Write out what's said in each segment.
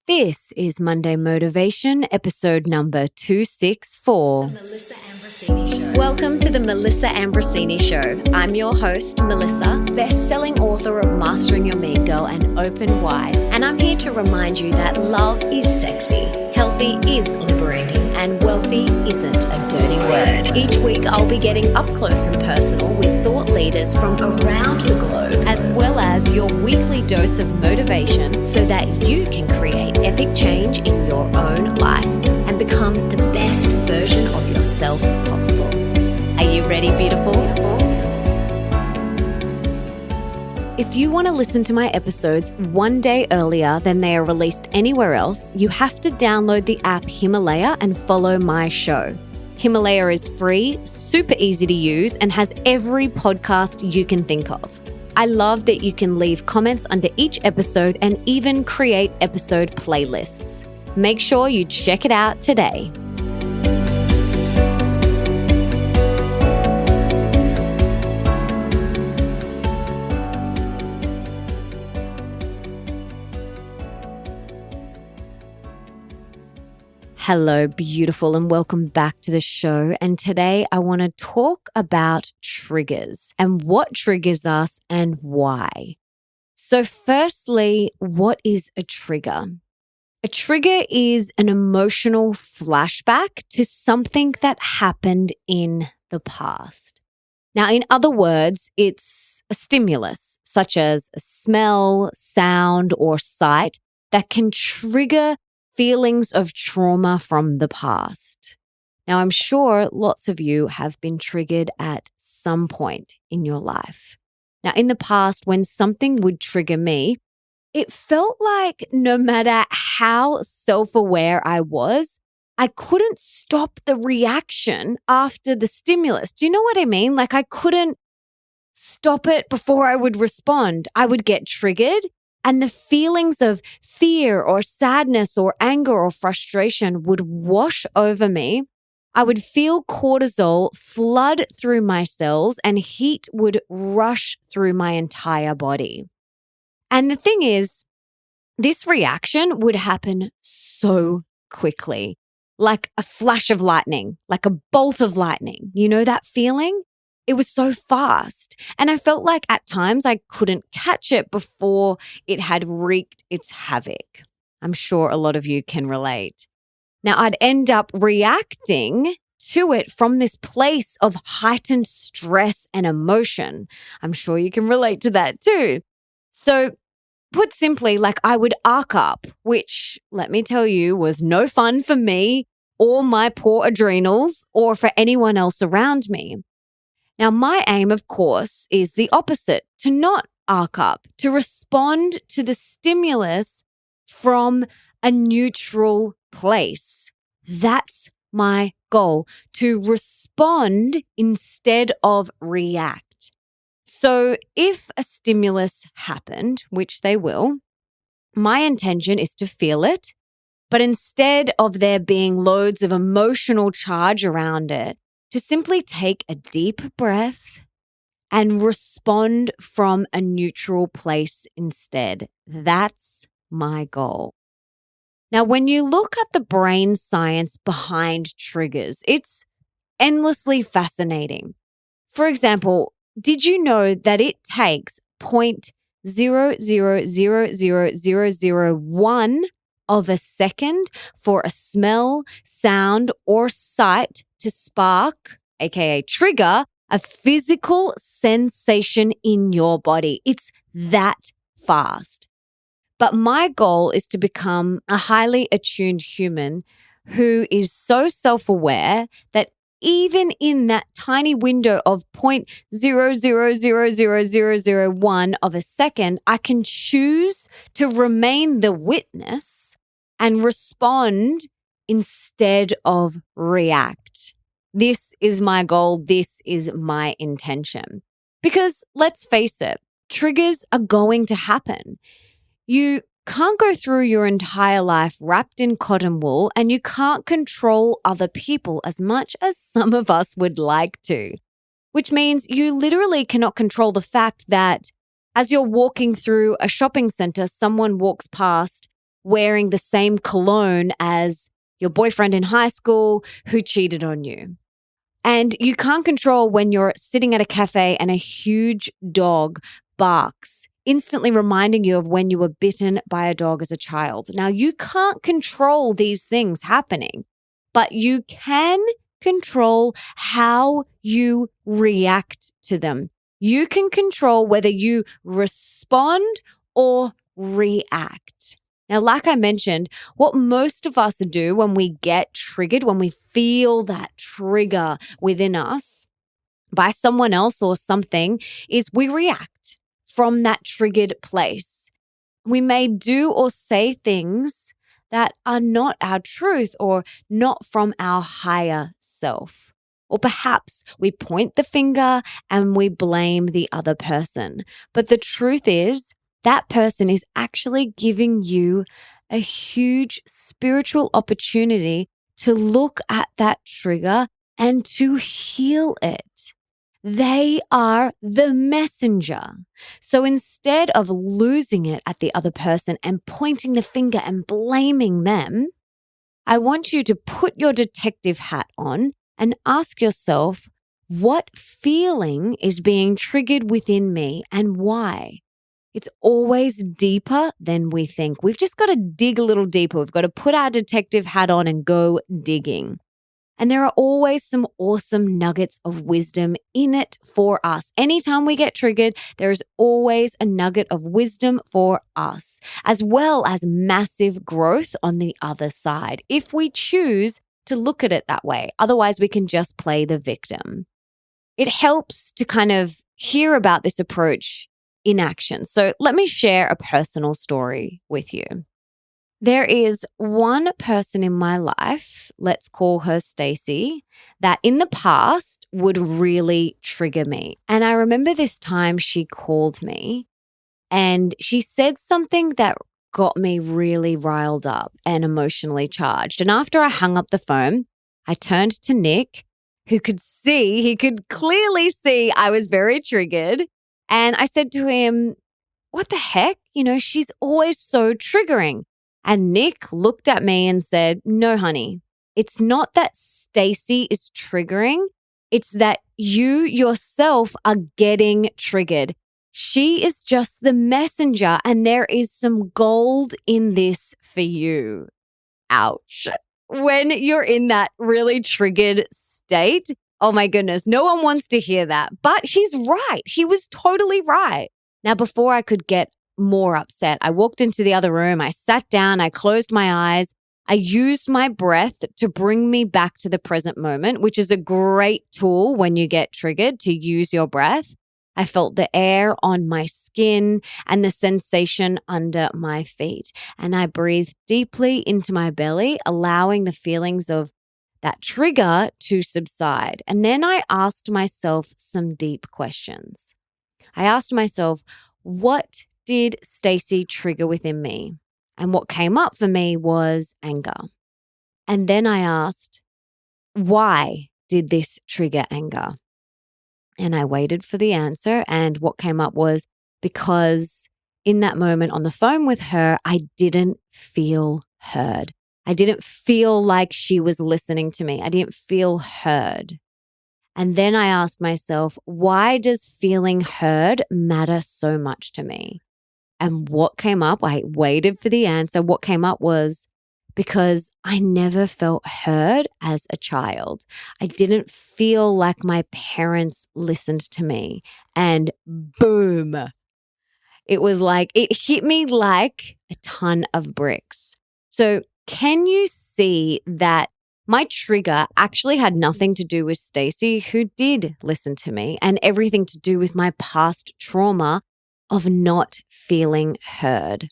This is Monday Motivation, episode number 264. The Melissa Ambrosini Show. Welcome to the Melissa Ambrosini Show. I'm your host, Melissa, best-selling author of Mastering Your Mean Girl and Open Wide. And I'm here to remind you that love is sexy, healthy is liberating, and wealthy isn't a dirty word. Each week, I'll be getting up close and personal with thought leaders from around the globe, as well as your weekly dose of motivation so that you can create epic change in your own life and become the best version of yourself possible. Are you ready, beautiful? If you want to listen to my episodes one day earlier than they are released anywhere else, you have to download the app Himalaya and follow my show. Himalaya is free, super easy to use, and has every podcast you can think of. I love that you can leave comments under each episode and even create episode playlists. Make sure you check it out today. Hello, beautiful, and welcome back to the show. And today I want to talk about triggers and what triggers us and why. So firstly, what is a trigger? A trigger is an emotional flashback to something that happened in the past. Now, in other words, it's a stimulus, such as a smell, sound, or sight that can trigger feelings of trauma from the past. Now, I'm sure lots of you have been triggered at some point in your life. Now, in the past, when something would trigger me, it felt like no matter how self-aware I was, I couldn't stop the reaction after the stimulus. Do you know what I mean? Like I couldn't stop it before I would respond. I would get triggered, and the feelings of fear or sadness or anger or frustration would wash over me. I would feel cortisol flood through my cells and heat would rush through my entire body. And the thing is, this reaction would happen so quickly, like a flash of lightning, like a bolt of lightning. You know that feeling? It was so fast. And I felt like at times I couldn't catch it before it had wreaked its havoc. I'm sure a lot of you can relate. Now, I'd end up reacting to it from this place of heightened stress and emotion. I'm sure you can relate to that too. So, put simply, like I would arc up, which, let me tell you, was no fun for me or my poor adrenals or for anyone else around me. Now, my aim, of course, is the opposite, to not arc up, to respond to the stimulus from a neutral place. That's my goal, to respond instead of react. So if a stimulus happened, which they will, my intention is to feel it, but instead of there being loads of emotional charge around it, to simply take a deep breath and respond from a neutral place instead. That's my goal. Now, when you look at the brain science behind triggers, it's endlessly fascinating. For example, did you know that it takes 0.0000001 of a second for a smell, sound, or sight to spark, aka trigger, a physical sensation in your body? It's that fast. But my goal is to become a highly attuned human who is so self-aware that even in that tiny window of 0.0000001 of a second, I can choose to remain the witness and respond instead of react. This is my goal. This is my intention. Because let's face it, triggers are going to happen. You can't go through your entire life wrapped in cotton wool, and you can't control other people as much as some of us would like to, which means you literally cannot control the fact that as you're walking through a shopping center, someone walks past wearing the same cologne as your boyfriend in high school who cheated on you. And you can't control when you're sitting at a cafe and a huge dog barks, instantly reminding you of when you were bitten by a dog as a child. Now, you can't control these things happening, but you can control how you react to them. You can control whether you respond or react. Now, like I mentioned, what most of us do when we get triggered, when we feel that trigger within us by someone else or something, is we react from that triggered place. We may do or say things that are not our truth or not from our higher self. Or perhaps we point the finger and we blame the other person. But the truth is, that person is actually giving you a huge spiritual opportunity to look at that trigger and to heal it. They are the messenger. So instead of losing it at the other person and pointing the finger and blaming them, I want you to put your detective hat on and ask yourself, what feeling is being triggered within me and why? It's always deeper than we think. We've just got to dig a little deeper. We've got to put our detective hat on and go digging. And there are always some awesome nuggets of wisdom in it for us. Anytime we get triggered, there is always a nugget of wisdom for us, as well as massive growth on the other side, if we choose to look at it that way. Otherwise, we can just play the victim. It helps to kind of hear about this approach in action. So let me share a personal story with you. There is one person in my life, let's call her Stacy, that in the past would really trigger me. And I remember this time she called me and she said something that got me really riled up and emotionally charged. And after I hung up the phone, I turned to Nick, who he could clearly see I was very triggered. And I said to him, what the heck? She's always so triggering. And Nick looked at me and said, no, honey, it's not that Stacy is triggering. It's that you yourself are getting triggered. She is just the messenger and there is some gold in this for you. Ouch. When you're in that really triggered state, oh my goodness, no one wants to hear that. But he's right. He was totally right. Now, before I could get more upset, I walked into the other room. I sat down. I closed my eyes. I used my breath to bring me back to the present moment, which is a great tool when you get triggered, to use your breath. I felt the air on my skin and the sensation under my feet. And I breathed deeply into my belly, allowing the feelings of that trigger to subside. And then I asked myself some deep questions. I asked myself, what did Stacy trigger within me? And what came up for me was anger. And then I asked, why did this trigger anger? And I waited for the answer. And what came up was because in that moment on the phone with her, I didn't feel heard. I didn't feel like she was listening to me. I didn't feel heard. And then I asked myself, why does feeling heard matter so much to me? And what came up, I waited for the answer. What came up was because I never felt heard as a child. I didn't feel like my parents listened to me. And boom, it was like, it hit me like a ton of bricks. So can you see that my trigger actually had nothing to do with Stacy, who did listen to me, and everything to do with my past trauma of not feeling heard?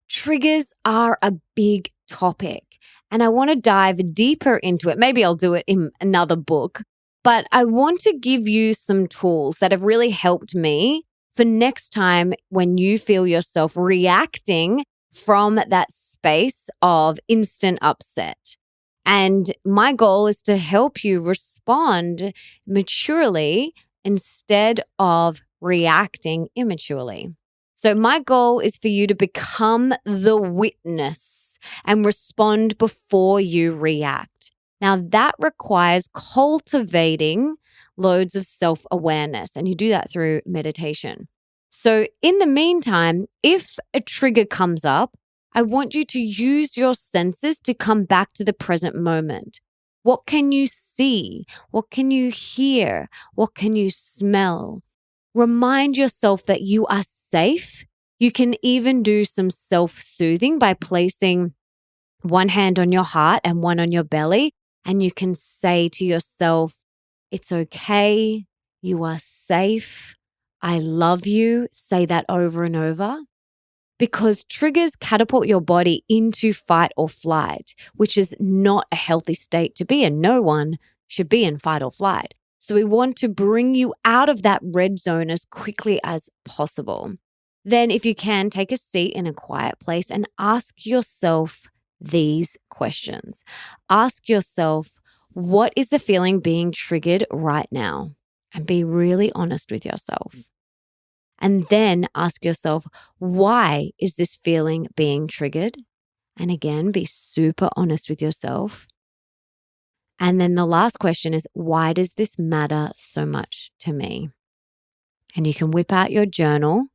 Triggers are a big topic, and I want to dive deeper into it. Maybe I'll do it in another book, but I want to give you some tools that have really helped me for next time when you feel yourself reacting from that space of instant upset. And my goal is to help you respond maturely instead of reacting immaturely. So my goal is for you to become the witness and respond before you react. Now that requires cultivating loads of self-awareness, and you do that through meditation. So in the meantime, if a trigger comes up, I want you to use your senses to come back to the present moment. What can you see? What can you hear? What can you smell? Remind yourself that you are safe. You can even do some self-soothing by placing one hand on your heart and one on your belly. And you can say to yourself, it's okay. You are safe. I love you. Say that over and over. Because triggers catapult your body into fight or flight, which is not a healthy state to be in. No one should be in fight or flight. So we want to bring you out of that red zone as quickly as possible. Then if you can, take a seat in a quiet place and ask yourself these questions. Ask yourself, what is the feeling being triggered right now? And be really honest with yourself. And then ask yourself, why is this feeling being triggered? And again, be super honest with yourself. And then the last question is, why does this matter so much to me? And you can whip out your journal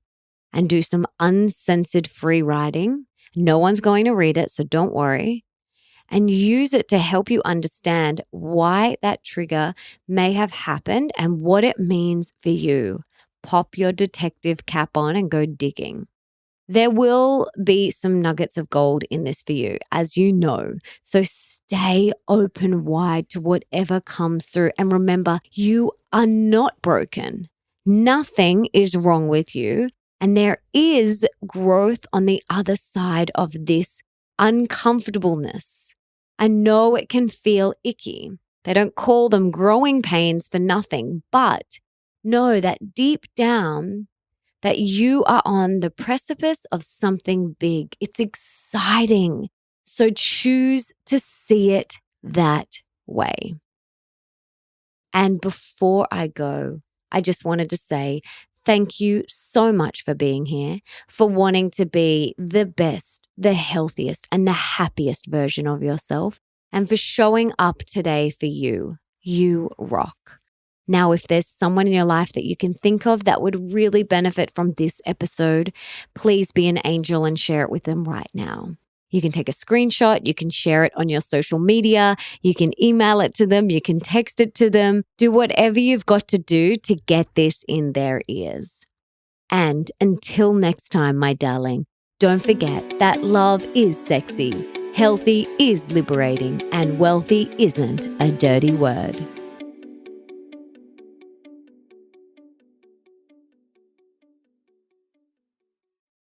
and do some uncensored free writing. No one's going to read it, so don't worry. And use it to help you understand why that trigger may have happened and what it means for you. Pop your detective cap on and go digging. There will be some nuggets of gold in this for you, as you know. So stay open wide to whatever comes through. And remember, you are not broken. Nothing is wrong with you. And there is growth on the other side of this uncomfortableness. I know it can feel icky. They don't call them growing pains for nothing, but know that deep down that you are on the precipice of something big. It's exciting. So choose to see it that way. And before I go, I just wanted to say thank you so much for being here, for wanting to be the best, the healthiest, and the happiest version of yourself, and for showing up today for you. You rock. Now, if there's someone in your life that you can think of that would really benefit from this episode, please be an angel and share it with them right now. You can take a screenshot, you can share it on your social media, you can email it to them, you can text it to them. Do whatever you've got to do to get this in their ears. And until next time, my darling, don't forget that love is sexy, healthy is liberating, and wealthy isn't a dirty word.